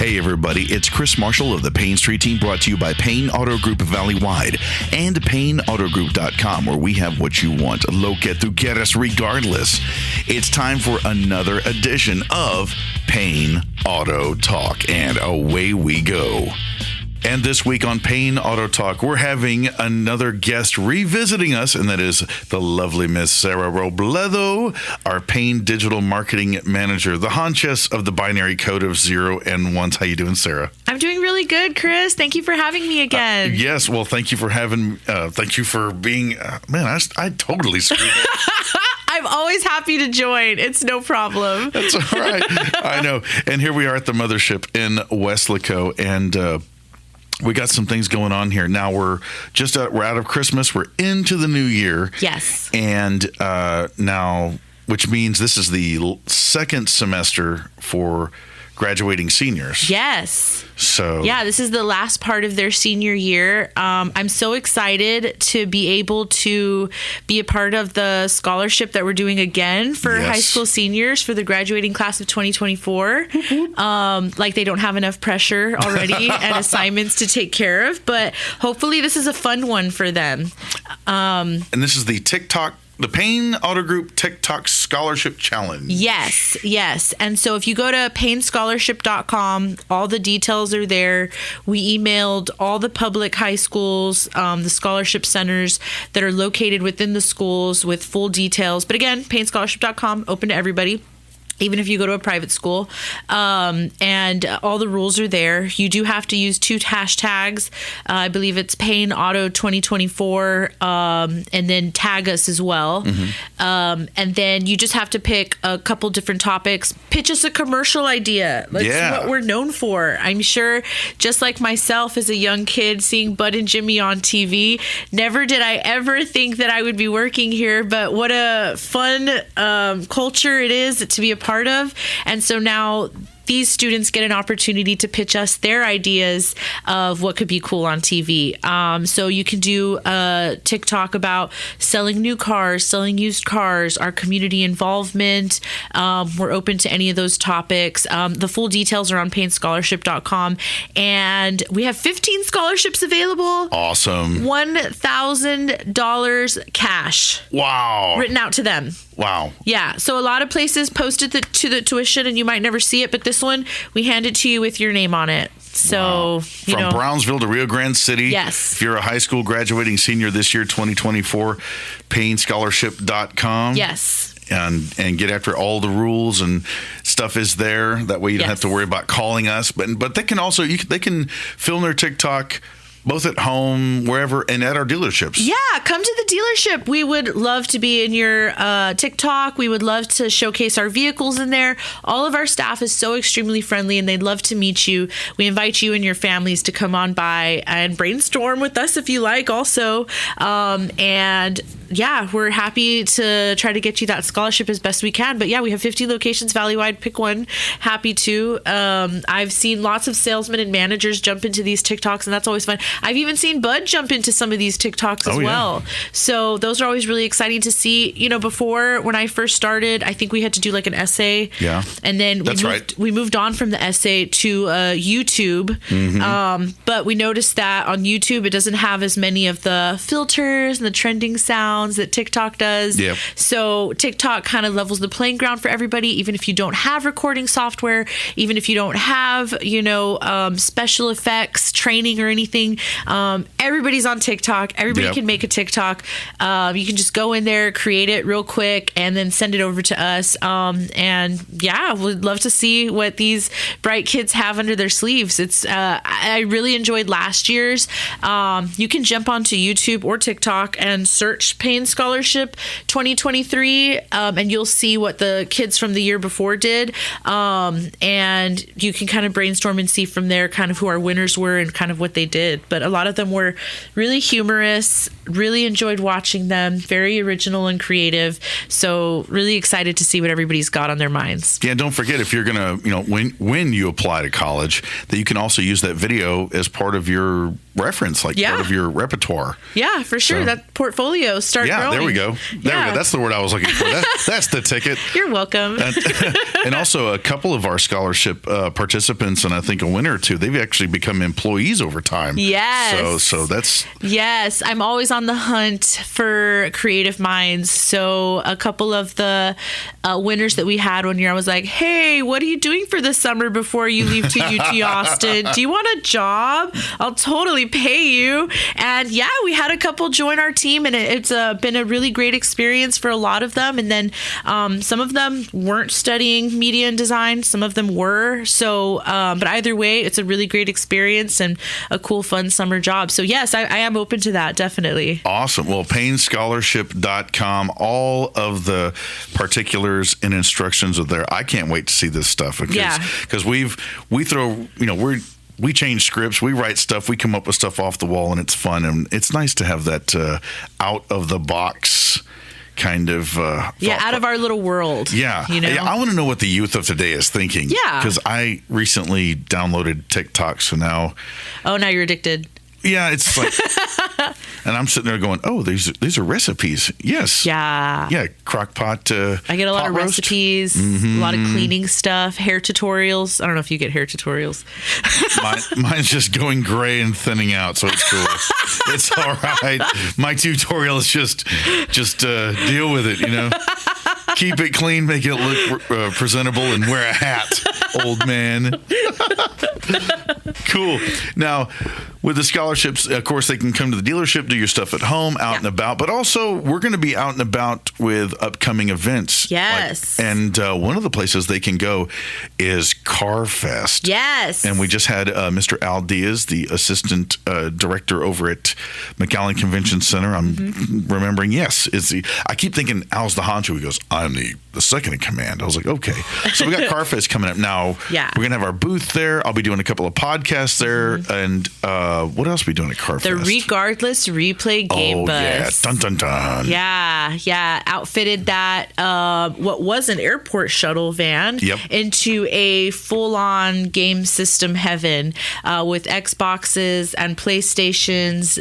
Hey everybody, it's Chris Marshall of the Payne Street Team, brought to you by Payne Auto Group Valley-wide and PayneAutoGroup.com, where we have what you want. Lo que tú quieres regardless. It's time for another edition of Payne Auto Talk, and away we go. And this week on Payne Auto Talk, we're having another guest revisiting us, and that is the lovely Miss Sarah Robledo, our Payne Digital Marketing Manager, the Honchess of the binary code of 0 and 1. How you doing, Sarah? I'm doing really good, Chris. Thank you for having me again. Yes, well, thank you for being, I totally screwed up. I'm always happy to join. It's no problem. That's all right. I know. And here we are at the mothership in Weslaco, and we got some things going on here. Now we're out of Christmas. We're into the new year. Yes. And now, which means this is the second semester for graduating seniors. Yes. So yeah, this is the last part of their senior year. I'm so excited to be able to be a part of the scholarship that we're doing again for high school seniors for the graduating class of 2024. Like they don't have enough pressure already and assignments to take care of, but hopefully this is a fun one for them. And this is the Payne Auto Group TikTok Scholarship Challenge. Yes. And so if you go to paynescholarship.com, all the details are there. We emailed all the public high schools, the scholarship centers that are located within the schools with full details. But again, paynescholarship.com, open to everybody, even if you go to a private school, and all the rules are there. You do have to use 2 hashtags. I believe it's Payne Auto 2024, and then tag us as well. Mm-hmm. And then you just have to pick a couple different topics. Pitch us a commercial idea. That's what we're known for. I'm sure, just like myself as a young kid seeing Bud and Jimmy on TV, never did I ever think that I would be working here, but what a fun culture it is to be a part of. And so now these students get an opportunity to pitch us their ideas of what could be cool on TV. So you can do a TikTok about selling new cars, selling used cars, our community involvement. We're open to any of those topics. The full details are on paynescholarship.com. And we have 15 scholarships available. Awesome. $1,000 cash. Wow. Written out to them. Wow. Yeah. So a lot of places posted to the tuition and you might never see it, but this one, we hand it to you with your name on it. So, from Brownsville to Rio Grande City. Yes. If you're a high school graduating senior this year, 2024, paynescholarship.com. Yes. And get after all the rules and stuff is there. That way you don't have to worry about calling us. But they can also, they can film their TikTok both at home, wherever, and at our dealerships. Yeah, come to the dealership. We would love to be in your TikTok. We would love to showcase our vehicles in there. All of our staff is so extremely friendly, and they'd love to meet you. We invite you and your families to come on by and brainstorm with us if you like also. And yeah, we're happy to try to get you that scholarship as best we can. But yeah, we have 50 locations valley-wide. Pick one. Happy to. I've seen lots of salesmen and managers jump into these TikToks, and that's always fun. I've even seen Bud jump into some of these TikToks as well. Yeah. So those are always really exciting to see. You know, before, when I first started, I think we had to do like an essay. Yeah. And then we moved on from the essay to YouTube. Mm-hmm. But we noticed that on YouTube, it doesn't have as many of the filters and the trending sounds that TikTok does. Yep. So TikTok kind of levels the playing ground for everybody, even if you don't have recording software, even if you don't have, special effects training or anything. Everybody's on TikTok. Everybody can make a TikTok. You can just go in there, create it real quick, and then send it over to us. And yeah, we'd love to see what these bright kids have under their sleeves. I really enjoyed last year's. You can jump onto YouTube or TikTok and search Payne Scholarship 2023, and you'll see what the kids from the year before did. And you can kind of brainstorm and see from there kind of who our winners were and kind of what they did. but a lot of them were really humorous. Really enjoyed watching them. Very original and creative. So really excited to see what everybody's got on their minds. Yeah, don't forget, if you're gonna, when you apply to college, that you can also use that video as part of your reference, like part of your repertoire. Yeah, for sure. So, that portfolio start growing. There we go. There we go. That's the word I was looking for. That's the ticket. You're welcome. And also a couple of our scholarship participants, and I think a winner or two, they've actually become employees over time. Yes. So that's... Yes, I'm always on the hunt for creative minds. So a couple of the winners that we had one year, I was like, hey, what are you doing for the summer before you leave to UT Austin? Do you want a job? I'll totally pay you. And yeah, we had a couple join our team, and it's been a really great experience for a lot of them. And then some of them weren't studying media and design. Some of them were. So, but either way, it's a really great experience and a cool, fun summer job. So yes, I am open to that. Definitely. Awesome. Well, PayneScholarship.com, all of the particulars and instructions are there. I can't wait to see this stuff because we change scripts, we write stuff, we come up with stuff off the wall, and it's fun. And it's nice to have that out of the box kind of out of our little world. Yeah. I want to know what the youth of today is thinking. Yeah. Because I recently downloaded TikTok, so now... Oh, now you're addicted. Yeah, it's like... And I'm sitting there going, oh, these are recipes. Yes. Yeah. Yeah, crock pot. I get a lot of roast. Recipes, a lot of cleaning stuff, hair tutorials. I don't know if you get hair tutorials. Mine's just going gray and thinning out, so it's cool. It's all right. My tutorial is just deal with it, Keep it clean, make it look presentable, and wear a hat, old man. Cool. Now, with the scholarships, of course, they can come to the dealership, do your stuff at home, out and about. But also, we're going to be out and about with upcoming events. Yes. And one of the places they can go is Car Fest. Yes. And we just had Mr. Al Diaz, the assistant director over at McAllen Convention Center. I'm remembering, yes. I keep thinking Al's the honcho. He goes, I'm the second in command. I was like, okay. So we got Car Fest coming up now. Yeah. We're going to have our booth there. I'll be doing a couple of podcasts there. And what else are we doing at Car Fest? The Regardless Replay Game Bus. Yeah. Dun, dun, dun. Yeah. Outfitted that, what was an airport shuttle van into a full-on game system heaven with Xboxes and PlayStations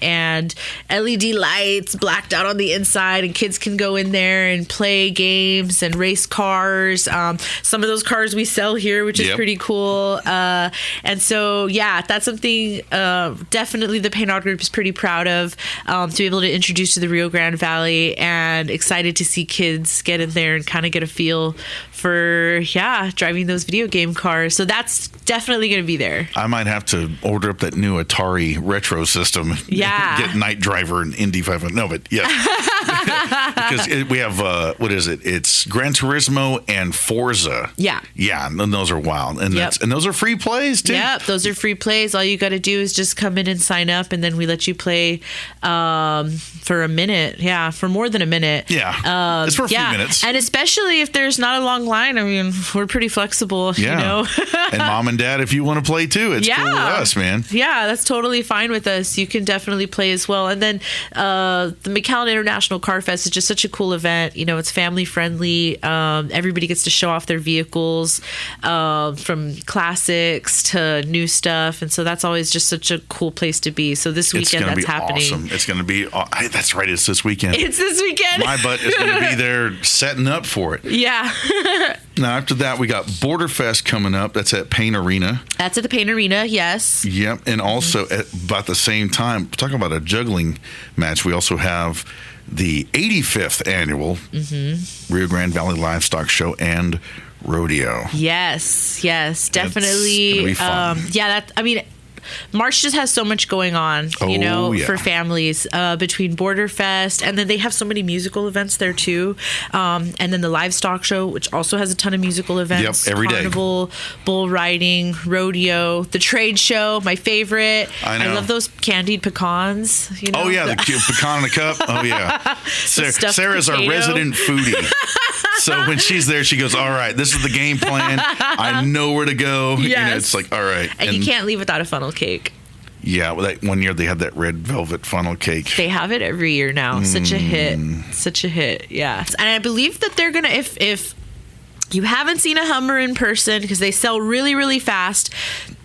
and LED lights blacked out on the inside, and kids can go in there and play games and race cars. Some of those cars we sell here, which is pretty cool. And so, that's something definitely the Payne Auto Group is pretty proud of, to be able to introduce to the Rio Grande Valley, and excited to see kids get in there and kind of get a feel for, driving those video game cars. So that's definitely going to be there. I might have to order up that new Atari retro system. Yeah. Get Night Driver and Indy 500. No, but yeah. Because we have, what is it? It's Gran Turismo and Forza. Yeah. Yeah, and those are wild. And and those are free plays, too. Yep, those are free plays. All you got to do is just come in and sign up, and then we let you play for a minute. Yeah, for more than a minute. Yeah, it's for a few minutes. And especially if there's not a long line, I mean, we're pretty flexible, And mom and dad, if you want to play, too, it's cool with us, man. Yeah, that's totally fine with us. You can definitely play as well. And then the McAllen International Car Fest is just such a cool event. It's family friendly. Everybody gets to show off their vehicles, from classics to new stuff, and so that's always just such a cool place to be. So this weekend that's happening. Awesome. It's going to be. That's right. It's this weekend. It's this weekend. My butt is going to be there setting up for it. Yeah. Now after that, we got Border Fest coming up. That's at Payne Arena. That's at the Payne Arena. Yes. Yep. And also at about the same time, talking about a juggling match, we also have the 85th annual Rio Grande Valley Livestock Show and Rodeo. Yes, definitely. It's gonna be fun. March just has so much going on, for families, between Border Fest, and then they have so many musical events there too. And then the livestock show, which also has a ton of musical events. Yep, every day. Carnival, bull riding, rodeo, the trade show, my favorite. I know. I love those candied pecans. Oh yeah, the cute pecan in a cup. Oh yeah. Sarah's our resident foodie. So when she's there, she goes, all right, this is the game plan. I know where to go. Yes. It's like, all right. And you can't leave without a funnel cake. Yeah, well, that one year they had that red velvet funnel cake. They have it every year now. Such a hit. Such a hit. Yeah. And I believe that they're going to, if you haven't seen a Hummer in person, because they sell really, really fast,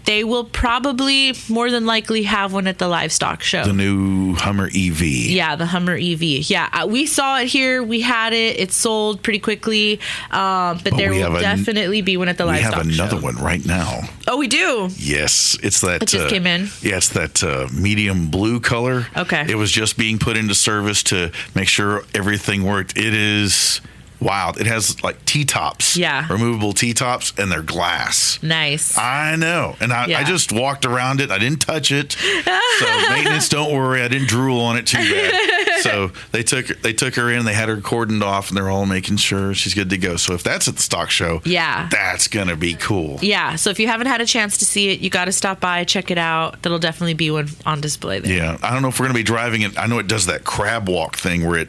they will probably more than likely have one at the livestock show. The new Hummer EV. Yeah, the Hummer EV. Yeah, we saw it here. We had it. It sold pretty quickly. But there will definitely be one at the livestock show. We have another one right now. Oh, we do? Yes. It's that. It just came in? Yeah, it's that medium blue color. Okay. It was just being put into service to make sure everything worked. It is... wild. It has like T-tops. Yeah. Removable T-tops, and they're glass. Nice. I know. And I just walked around it. I didn't touch it. So maintenance, don't worry. I didn't drool on it too bad. So they took her in. They had her cordoned off, and they're all making sure she's good to go. So if that's at the stock show, that's going to be cool. Yeah. So if you haven't had a chance to see it, you got to stop by, check it out. That'll definitely be one on display there. Yeah. I don't know if we're going to be driving it. I know it does that crab walk thing where it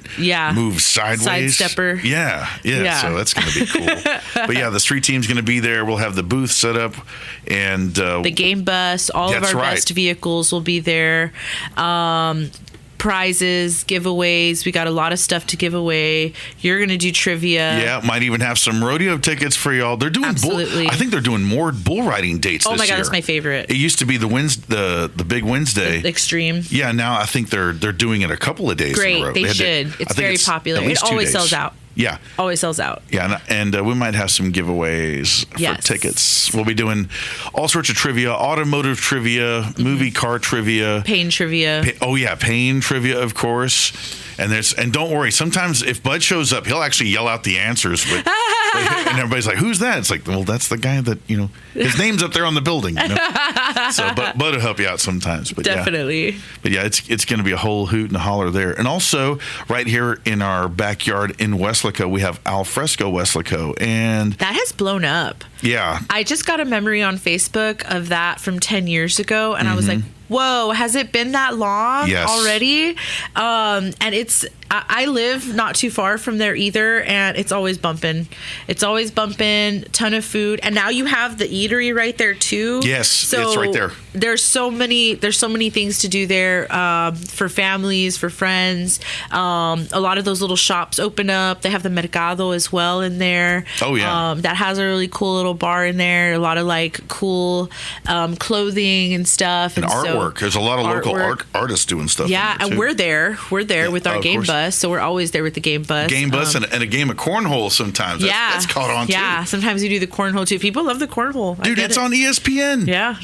moves sideways. Sidestepper. Yeah. So that's going to be cool. But yeah, the street team's going to be there. We'll have the booth set up, and the game bus, all of our best vehicles will be there. Prizes, giveaways. We got a lot of stuff to give away. You're going to do trivia. Yeah, might even have some rodeo tickets for y'all. They're doing Absolutely. I think they're doing more bull riding dates this year. Oh my God, that's my favorite. It used to be the big Wednesday. The Extreme. Yeah, now I think they're doing it a couple of days in a row. They should. It's very popular. It always sells out. Yeah. Always sells out. Yeah, and we might have some giveaways for tickets. We'll be doing all sorts of trivia, automotive trivia, movie car trivia. Payne trivia. Payne trivia, of course. And don't worry, sometimes if Bud shows up, he'll actually yell out the answers. But and everybody's like, who's that? It's like, well, that's the guy that, his name's up there on the building. So Bud will help you out sometimes. But definitely. It's going to be a whole hoot and holler there. And also, right here in our backyard in Weslaco, we have Alfresco Weslaco. And that has blown up. Yeah. I just got a memory on Facebook of that from 10 years ago. And I was like, whoa, has it been that long already? And I live not too far from there either, and it's always bumping. Ton of food, and now you have the eatery right there too. Yes, so it's right there. There's so many things to do there for families, for friends. A lot of those little shops open up. They have the Mercado as well in there. Oh yeah, that has a really cool little bar in there. A lot of like cool clothing and stuff, and artwork. There's a lot of local artists doing stuff. Yeah, and we're there with our game bus. So we're always there with the game bus. Game bus and a game of cornhole sometimes. That's caught on too. Yeah, sometimes we do the cornhole too. People love the cornhole. Dude, it's on ESPN. Yeah.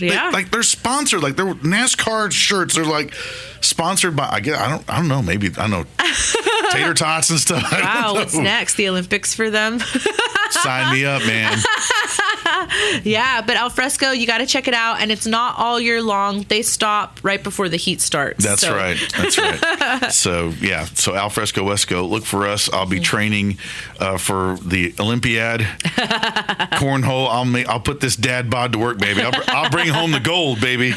They're sponsored. Like their NASCAR shirts are like sponsored by. I don't know. Maybe I don't know. Tater tots and stuff. Wow, what's next? The Olympics for them? Sign me up, man. Yeah, but Alfresco, you got to check it out, and it's not all year long. They stop right before the heat starts. That's right. So Alfresco Wesco, look for us. I'll be training for the Olympiad cornhole. I'll put this dad bod to work, baby. I'll bring home the gold, baby.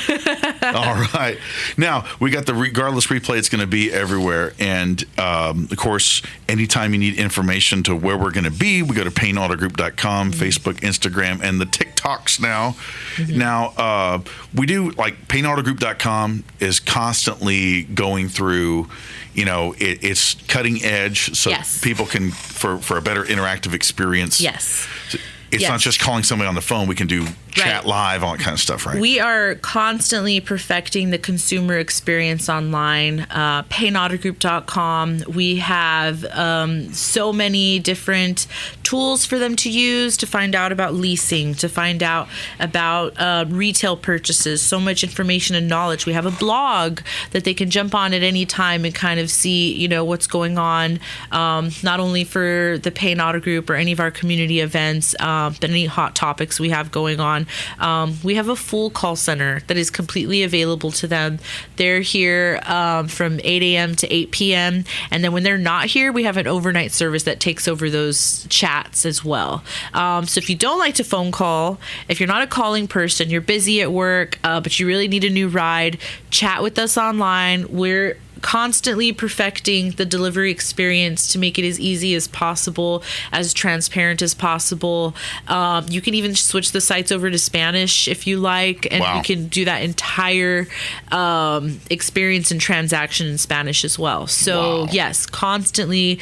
All right. Now we got the Regardless replay. It's going to be everywhere, and of course, anytime you need information to where we're going to be, we go to PayneAutoGroup.com, Facebook, Instagram, and the TikToks now. Now, we do, like, PayneAutoGroup.com is constantly going through, it's cutting edge, so people can, for a better interactive experience. Yes. It's not just calling somebody on the phone. We can do chat live, all that kind of stuff, right? We are constantly perfecting the consumer experience online. PayneAutoGroup.com. We have so many different tools for them to use to find out about leasing, to find out about retail purchases. So much information and knowledge. We have a blog that they can jump on at any time and kind of see, what's going on, not only for the Payne Auto Group or any of our community events, but any hot topics we have going on. We have a full call center that is completely available to them. They're here from 8 a.m. to 8 p.m. And then when they're not here, we have an overnight service that takes over those chats as well. So if you don't like to phone call, if you're not a calling person, you're busy at work, but you really need a new ride, chat with us online. We're constantly perfecting the delivery experience to make it as easy as possible, as transparent as possible. You can even switch the sites over to Spanish if you like, and Wow. you can do that entire experience and transaction in Spanish as well. So Wow. yes, constantly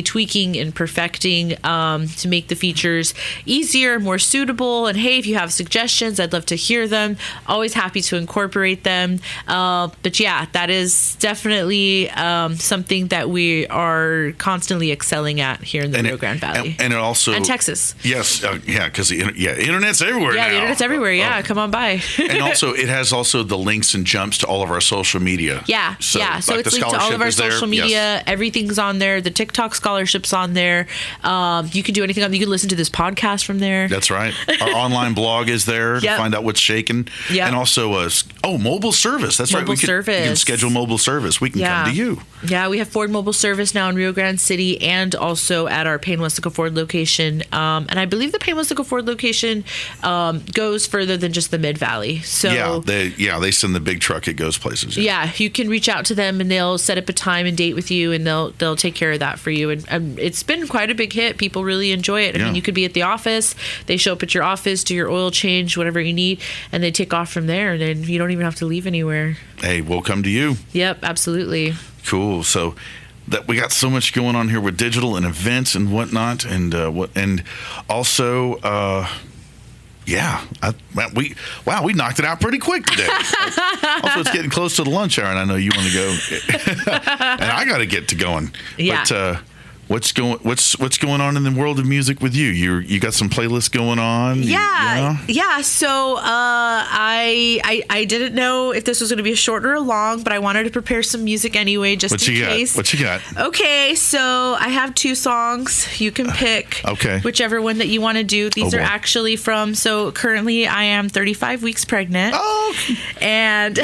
tweaking and perfecting to make the features easier, more suitable. And hey, if you have suggestions, I'd love to hear them. Always happy to incorporate them. But yeah, that is definitely something that we are constantly excelling at here in the Rio Grande Valley. And it also... And Texas. Yes. Because internet's everywhere now. Yeah, the internet's everywhere. Yeah, come on by. And also, it has also the links and jumps to all of our social media. Yeah. So like it's linked to all of our social media. Yes. Everything's on there. The TikTok scholarship's on there. You can do anything. You can listen to this podcast from there. That's right. Our online blog is there to find out what's shaking. Yep. And also, mobile service. That's right. Mobile service. You can schedule mobile service. We can come to you. Yeah, we have Ford Mobile Service now in Rio Grande City and also at our Payne Westaco Ford location. And I believe the Payne Westaco Ford location goes further than just the Mid Valley. So they send the big truck. It goes places. Yeah, you can reach out to them and they'll set up a time and date with you, and they'll take care of that for you. And it's been quite a big hit. People really enjoy it. I mean, you could be at the office. They show up at your office, do your oil change, whatever you need, and they take off from there. And then you don't even have to leave anywhere. Hey, we'll come to you. Yep, absolutely. Cool. So that we got so much going on here with digital and events and whatnot, and also. We knocked it out pretty quick today. Also, it's getting close to the lunch hour, and I know you want to go, and I got to get to going. Yeah. But what's going on in the world of music with you? You got some playlists going on? Yeah. So I didn't know if this was going to be a short or a long, but I wanted to prepare some music anyway, just in case. What you got? Okay, so I have 2 songs. You can pick whichever one that you want to do. These are actually from, so currently I am 35 weeks pregnant. Oh. And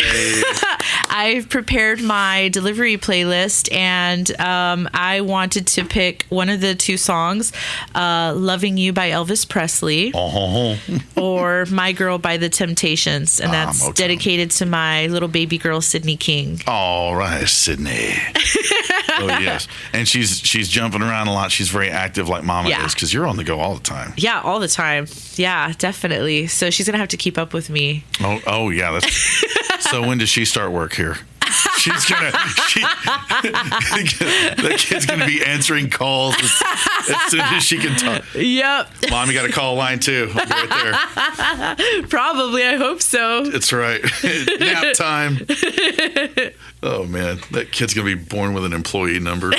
I've prepared my delivery playlist, and I wanted to pick one of the 2 songs, Loving You by Elvis Presley or My Girl by The Temptations, and that's dedicated to my little baby girl, Sydney King. All right, Sydney. Oh, yes. And she's jumping around a lot. She's very active like Mama is, because you're on the go all the time. Yeah, all the time. Yeah, definitely. So she's going to have to keep up with me. Oh yeah. So when does she start work here? That kid's gonna be answering calls as soon as she can talk. Yep. Mom, you got a call line too. I'll be right there. Probably. I hope so. That's right. Nap time. Oh man, that kid's gonna be born with an employee number.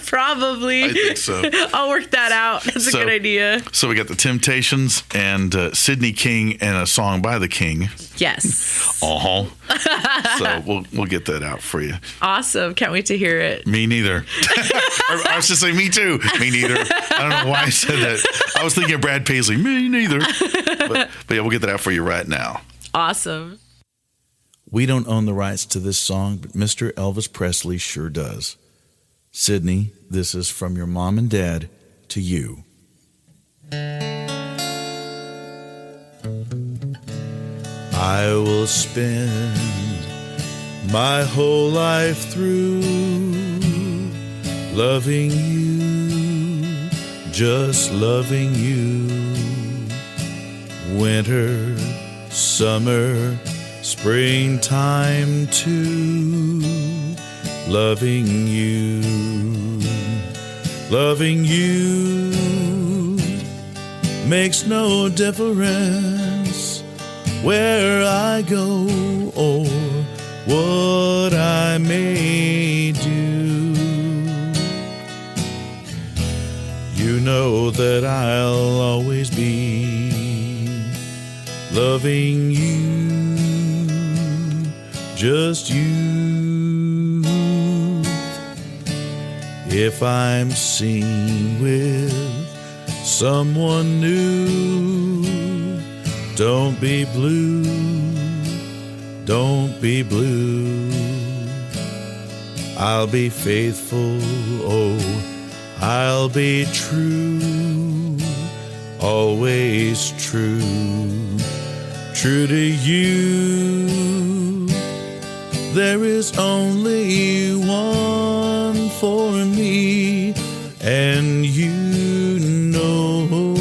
Probably. I think so. I'll work that out. That's a good idea. So we got the Temptations and Sydney King and a song by the King. Yes. So we'll get that out for you. Awesome. Can't wait to hear it. Me neither. I was just saying, me too. Me neither. I don't know why I said that. I was thinking of Brad Paisley. Me neither. But yeah, we'll get that out for you right now. Awesome. We don't own the rights to this song, but Mr. Elvis Presley sure does. Sydney, this is from your mom and dad to you. I will spend my whole life through loving you, just loving you. Winter, summer, springtime too, loving you. Loving you makes no difference where I go or what I may do. You know that I'll always be loving you, just you. If I'm seen with someone new, don't be blue, don't be blue. I'll be faithful, oh, I'll be true, always true, true to you. There is only one for me, and you know who.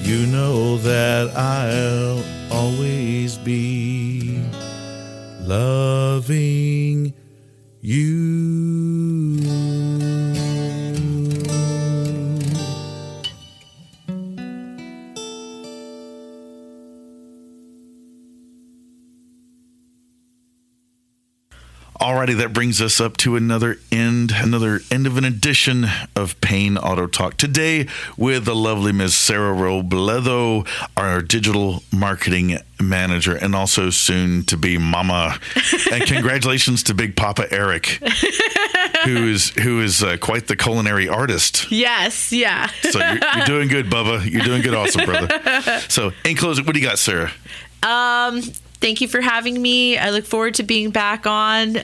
You know that I'll always be loving you. Alrighty, that brings us up to another end of an edition of Payne Auto Talk. Today with the lovely Ms. Sarah Robledo, our digital marketing manager, and also soon to be mama. And congratulations to Big Papa Eric, who is quite the culinary artist. Yes, yeah. So you're doing good, Bubba. You're doing good, also, brother. So in closing, what do you got, Sarah? Thank you for having me. I look forward to being back on,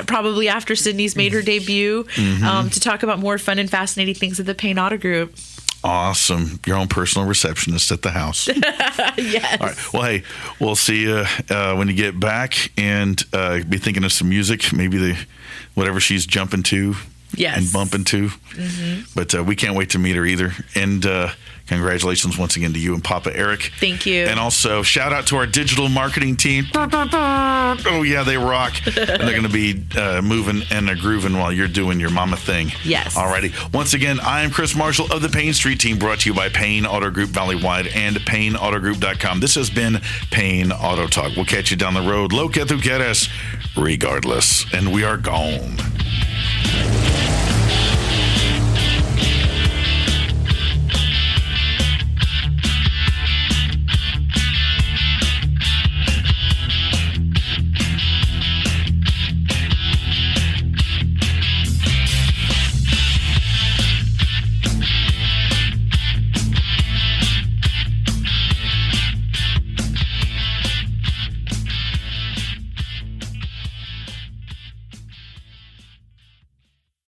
probably after Sydney's made her debut, to talk about more fun and fascinating things at the Payne Auto Group. Awesome. Your own personal receptionist at the house. Yes. All right. Well, hey, we'll see you when you get back, and be thinking of some music, maybe whatever she's jumping to. Yes. And bumping to. But we can't wait to meet her either. And congratulations once again to you and Papa Eric. Thank you. And also shout out to our digital marketing team. Oh yeah, they rock. And they're going to be moving and grooving while you're doing your mama thing. Yes. Alrighty. Once again, I am Chris Marshall of the Payne Street Team, brought to you by Payne Auto Group Valley-Wide and PayneAutoGroup.com. This has been Payne Auto Talk. We'll catch you down the road. Lo que tú quieres, regardless. And we are gone.